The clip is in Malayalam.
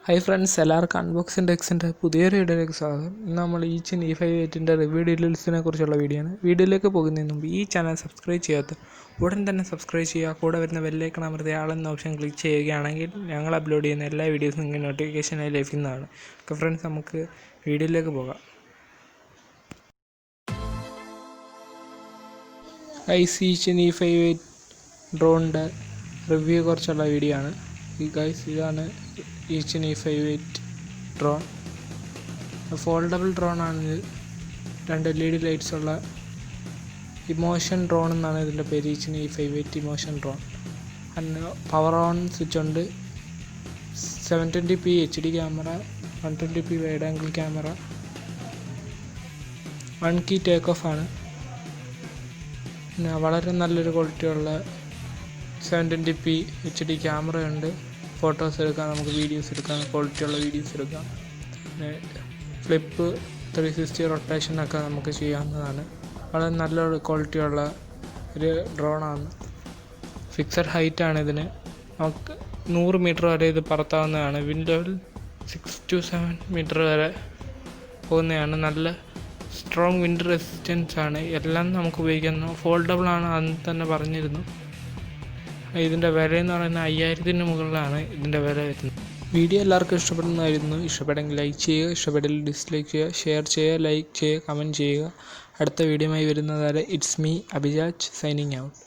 Hi friends, എല്ലാവർക്കും അൺബോക്സിംഗ് ടെക്സിൻ്റെ പുതിയൊരു വീഡിയോയിലേക്ക് സ്വാഗതം. ഇന്ന് നമ്മൾ Eachine E58 റിവ്യൂ ഡീറ്റെയിൽസിനെ കുറിച്ചുള്ള വീഡിയോ ആണ്. വീഡിയോയിലേക്ക് പോകുന്നതിന് മുമ്പ് ഈ ചാനൽ സബ്സ്ക്രൈബ് ചെയ്യാത്ത ഉടൻ തന്നെ സബ്സ്ക്രൈബ് ചെയ്യുക. കൂടെ വരുന്ന ബെല്ലൈക്കൺ അമർത്തി ആളെന്ന ഓപ്ഷൻ ക്ലിക്ക് ചെയ്യുകയാണെങ്കിൽ ഞങ്ങൾ അപ്ലോഡ് ചെയ്യുന്ന എല്ലാ വീഡിയോസും നിങ്ങൾക്ക് നോട്ടിഫിക്കേഷനായി ലഭിക്കുന്നതാണ്. ഓക്കെ ഫ്രണ്ട്സ്, നമുക്ക് വീഡിയോയിലേക്ക് പോകാം. Eachine E58 ഡ്രോണിൻ്റെ റിവ്യൂ കുറിച്ചുള്ള വീഡിയോ ആണ്. ഇതാണ് Eachine E58 drone. Foldable drone ആണ്. 2 LED ലൈറ്റ്സ് ഉള്ള ഇമോഷൻ ഡ്രോൺ എന്നാണ് ഇതിൻ്റെ പേര്. Eachine E58 emotion drone. Power on switch ഉണ്ട്. 720p HD camera, 120p wide angle camera, 1 key take off ആണ്. പിന്നെ വളരെ നല്ലൊരു ക്വാളിറ്റിയുള്ള 720p HD ക്യാമറ ഉണ്ട്. ഫോട്ടോസ് എടുക്കാം, നമുക്ക് വീഡിയോസ് എടുക്കാം, ക്വാളിറ്റിയുള്ള വീഡിയോസ് എടുക്കാം. പിന്നെ ഫ്ലിപ്പ് 360 റൊട്ടേഷനൊക്കെ നമുക്ക് ചെയ്യാവുന്നതാണ്. വളരെ നല്ലൊരു ക്വാളിറ്റിയുള്ള ഒരു ഡ്രോണാണ്. ഫിക്സഡ് ഹൈറ്റാണ് ഇതിന്. നമുക്ക് 100 മീറ്റർ വരെ ഇത് പറത്താവുന്നതാണ്. വിൻഡ് ലെവൽ 6 to 7 മീറ്റർ വരെ പോകുന്നതാണ്. നല്ല സ്ട്രോങ് വിൻഡ് റെസിസ്റ്റൻസ് ആണ്. എല്ലാം നമുക്ക് ഉപയോഗിക്കുന്നു. ഫോൾഡബിൾ ആണ്, അന്ന് തന്നെ പറഞ്ഞിരുന്നു. ഇതിൻ്റെ വില എന്ന് പറയുന്നത് 5000-ന് മുകളിലാണ് ഇതിൻ്റെ വില വരുന്നത്. വീഡിയോ എല്ലാവർക്കും ഇഷ്ടപ്പെടുന്നതായിരുന്നു. ഇഷ്ടപ്പെട്ടെങ്കിൽ ലൈക്ക് ചെയ്യുക, ഇഷ്ടപ്പെട്ടില്ല ഡിസ്ലൈക്ക് ചെയ്യുക, ഷെയർ ചെയ്യുക, ലൈക്ക് ചെയ്യുക, കമൻറ്റ് ചെയ്യുക. അടുത്ത വീഡിയോയുമായി വരുന്നതുവരെ ഇറ്റ്സ് മീ അഭിജാജ് സൈനിങ് ഔട്ട്.